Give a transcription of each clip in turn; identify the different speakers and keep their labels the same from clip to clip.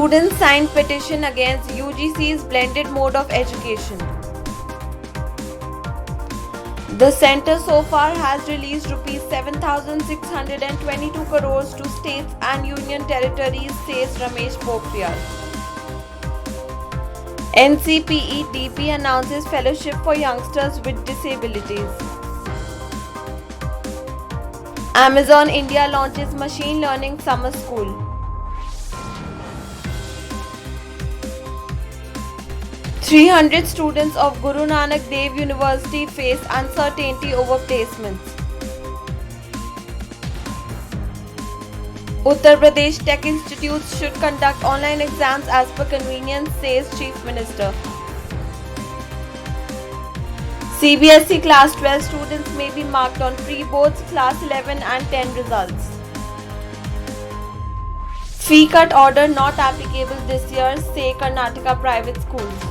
Speaker 1: Students signed petition against UGC's blended mode of education. The centre so far has released Rs 7,622 crores to states and union territories, says Ramesh Pokhriyal. NCPE-DP announces fellowship for youngsters with disabilities. Amazon India launches machine learning summer school. "300 students of Guru Nanak Dev University face uncertainty over placements." Uttar Pradesh Tech Institutes should conduct online exams as per convenience, says Chief Minister. CBSE Class 12 students may be marked on pre-boards Class 11 and 10 results. Fee cut order not applicable this year, say Karnataka private schools.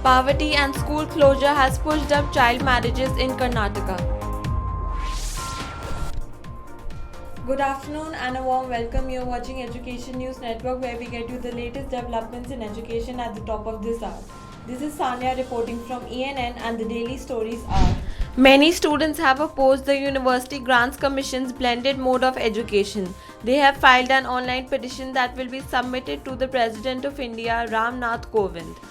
Speaker 1: Poverty and school closure has pushed up child marriages in Karnataka. Good afternoon and a warm welcome. You're watching Education News Network, where we get you the latest developments in education at the top of this hour. This is Sanya reporting from ENN, and the daily stories are: many students have opposed the University Grants Commission's blended mode of education. They have filed an online petition that will be submitted to the President of India, Ram Nath Kovind.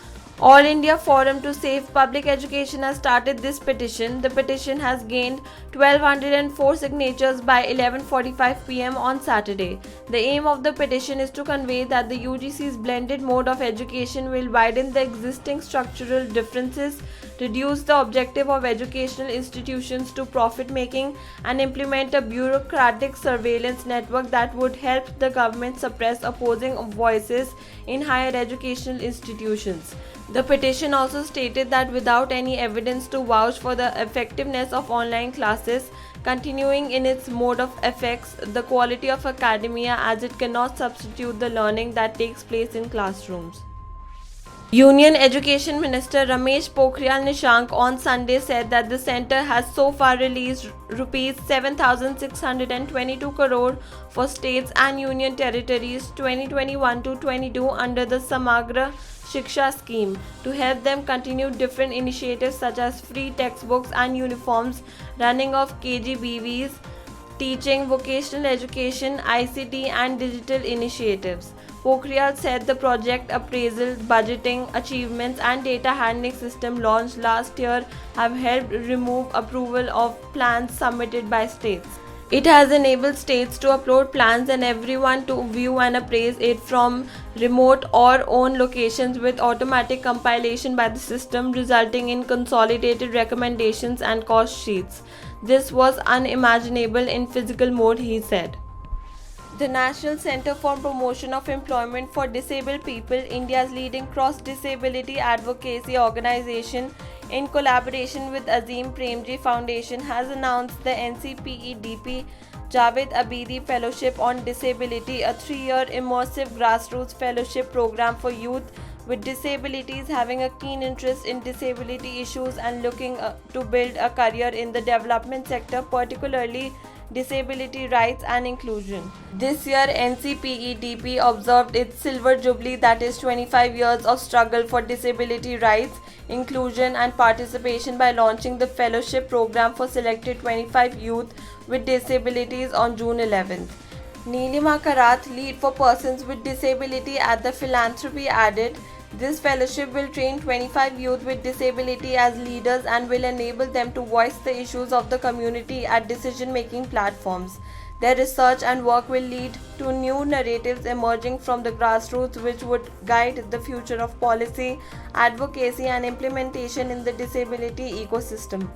Speaker 1: All India Forum to Save Public Education has started this petition. The petition has gained 1,204 signatures by 11:45 pm on Saturday. The aim of the petition is to convey that the UGC's blended mode of education will widen the existing structural differences, reduce the objective of educational institutions to profit making, and implement a bureaucratic surveillance network that would help the government suppress opposing voices in higher educational institutions. The petition also stated that without any evidence to vouch for the effectiveness of online classes continuing in its mode of affects the quality of academia, as it cannot substitute the learning that takes place in classrooms. Union Education Minister Ramesh Pokhriyal Nishank on Sunday said that the centre has so far released Rs 7,622 crore for states and union territories 2021-22 under the Samagra Shiksha scheme to help them continue different initiatives such as free textbooks and uniforms, running of KGBVs, teaching, vocational education, ICT and digital initiatives. Pokhriyal said the project appraisal, budgeting, achievements and data handling system launched last year have helped remove approval of plans submitted by states. It has enabled states to upload plans and everyone to view and appraise it from remote or own locations with automatic compilation by the system, resulting in consolidated recommendations and cost sheets. This was unimaginable in physical mode, he said. The National Centre for Promotion of Employment for Disabled People, India's leading cross-disability advocacy organization, in collaboration with Azim Premji Foundation, has announced the NCPE-DP Javed Abidi Fellowship on Disability, a 3-year immersive grassroots fellowship program for youth with disabilities having a keen interest in disability issues and looking to build a career in the development sector, particularly disability rights and inclusion. This year, NCPE-DP observed its silver jubilee, that is 25 years of struggle for disability rights, inclusion and participation, by launching the fellowship program for selected 25 youth with disabilities on June 11th. Neelima Karath, lead for persons with disability at the philanthropy, added, "This fellowship will train 25 youth with disability as leaders and will enable them to voice the issues of the community at decision-making platforms. Their research and work will lead to new narratives emerging from the grassroots, which would guide the future of policy, advocacy and implementation in the disability ecosystem."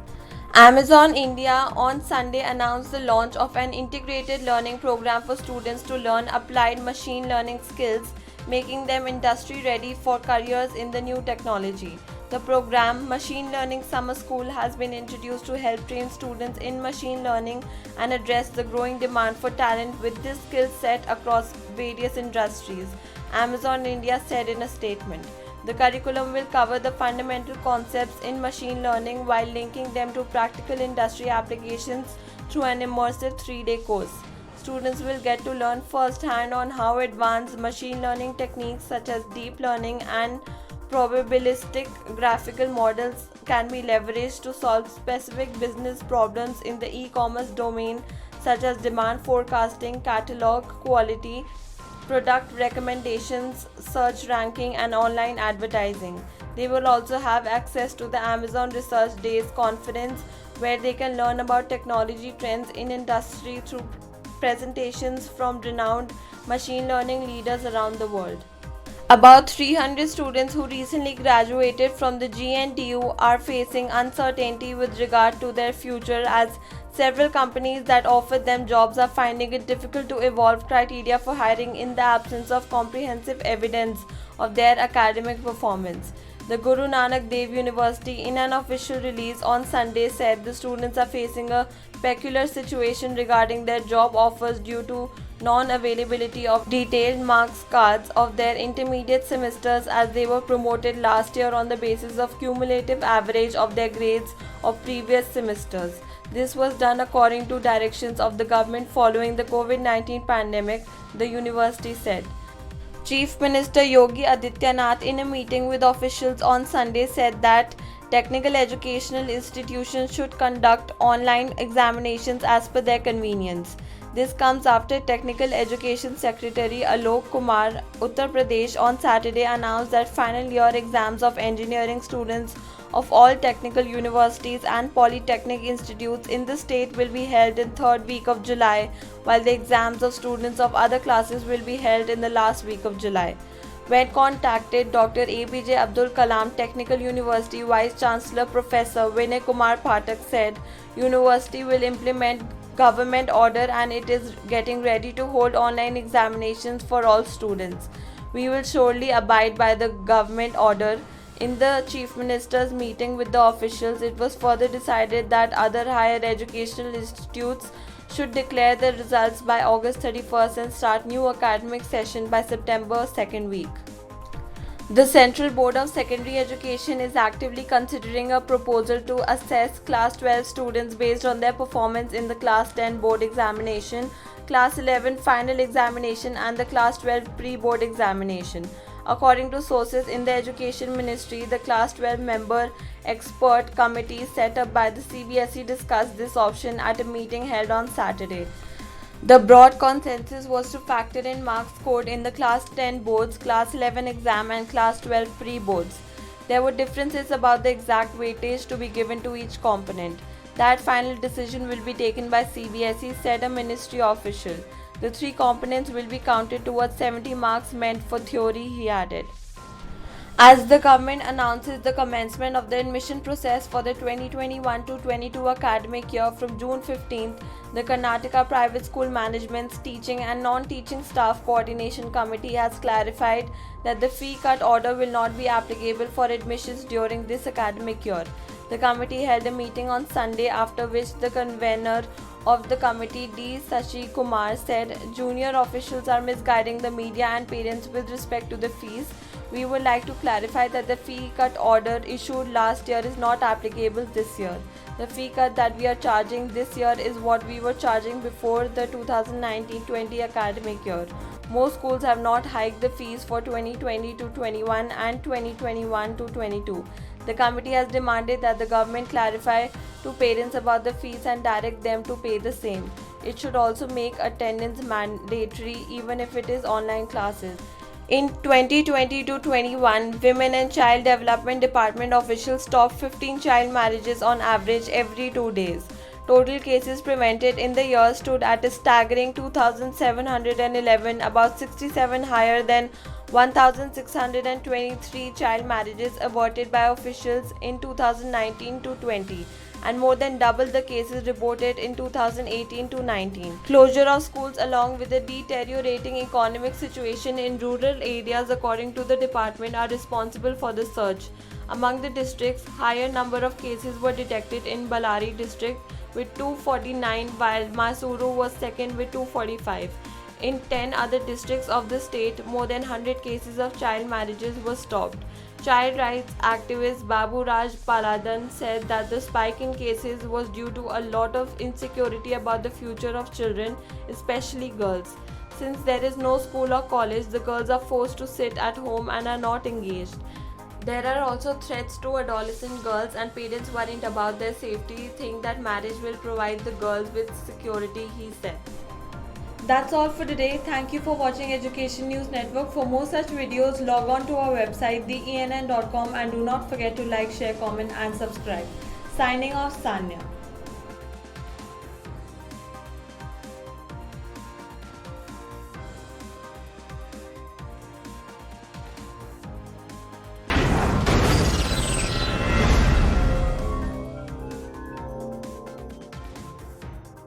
Speaker 1: Amazon India on Sunday announced the launch of an integrated learning program for students to learn applied machine learning skills, making them industry ready for careers in the new technology. The program, Machine Learning Summer School, has been introduced to help train students in machine learning and address the growing demand for talent with this skill set across various industries, Amazon India said in a statement. The curriculum will cover the fundamental concepts in machine learning while linking them to practical industry applications through an immersive 3-day course. Students will get to learn firsthand on how advanced machine learning techniques such as deep learning and probabilistic graphical models can be leveraged to solve specific business problems in the e-commerce domain, such as demand forecasting, catalog quality, product recommendations, search ranking, and online advertising. They will also have access to the Amazon Research Days conference, where they can learn about technology trends in industry through presentations from renowned machine learning leaders around the world. About 300 students who recently graduated from the GNTU are facing uncertainty with regard to their future, as several companies that offer them jobs are finding it difficult to evolve criteria for hiring in the absence of comprehensive evidence of their academic performance. The Guru Nanak Dev University, in an official release on Sunday, said the students are facing a peculiar situation regarding their job offers due to non-availability of detailed marks cards of their intermediate semesters, as they were promoted last year on the basis of cumulative average of their grades of previous semesters. This was done according to directions of the government following the COVID-19 pandemic, the university said. Chief Minister Yogi Adityanath, in a meeting with officials on Sunday, said that technical educational institutions should conduct online examinations as per their convenience. This comes after Technical Education Secretary Alok Kumar, Uttar Pradesh, on Saturday announced that final year exams of engineering students of all technical universities and polytechnic institutes in the state will be held in third week of July, while the exams of students of other classes will be held in the last week of July. When contacted, Dr. APJ Abdul Kalam Technical University Vice Chancellor Professor Vinay Kumar Pathak said, University will implement government order and it is getting ready to hold online examinations for all students. We will surely abide by the government order. In the Chief Minister's meeting with the officials, it was further decided that other higher educational institutes should declare the results by August 31st and start new academic session by September 2nd week. The Central Board of Secondary Education is actively considering a proposal to assess Class 12 students based on their performance in the Class 10 board examination, Class 11 final examination, and the Class 12 pre-board examination. According to sources in the Education Ministry, the Class 12 member expert committee set up by the CBSE discussed this option at a meeting held on Saturday. The broad consensus was to factor in marks scored in the Class 10 boards, Class 11 exam, and Class 12 pre-boards. There were differences about the exact weightage to be given to each component. That final decision will be taken by CBSE, said a ministry official. The three components will be counted towards 70 marks meant for theory, he added. As the government announces the commencement of the admission process for the 2021-22 academic year from June 15th, the Karnataka Private School Management's Teaching and Non-Teaching Staff Coordination Committee has clarified that the fee cut order will not be applicable for admissions during this academic year. The committee held a meeting on Sunday, after which the convener of the committee, D. Sashi Kumar, said junior officials are misguiding the media and parents with respect to the fees. We would like to clarify that the fee cut order issued last year is not applicable this year. The fee cut that we are charging this year is what we were charging before the 2019-20 academic year. Most schools have not hiked the fees for 2020-21 and 2021-22. The committee has demanded that the government clarify to parents about the fees and direct them to pay the same. It should also make attendance mandatory even if it is online classes. In 2020-21, Women and Child Development Department officials stopped 15 child marriages on average every 2 days. Total cases prevented in the year stood at a staggering 2,711, about 67 higher than 1,623 child marriages averted by officials in 2019-20, and more than double the cases reported in 2018-19. Closure of schools along with a deteriorating economic situation in rural areas, according to the department, are responsible for the surge. Among the districts, higher number of cases were detected in Ballari district with 249, while Mysuru was second with 245. In 10 other districts of the state, more than 100 cases of child marriages were stopped. Child rights activist Babu Raj Paladan said that the spike in cases was due to a lot of insecurity about the future of children, especially girls. Since there is no school or college, the girls are forced to sit at home and are not engaged. There are also threats to adolescent girls, and parents worried about their safety think that marriage will provide the girls with security, he said. That's all for today. Thank you for watching Education News Network. For more such videos, log on to our website theENN.com and do not forget to like, share, comment and subscribe. Signing off, Sanya.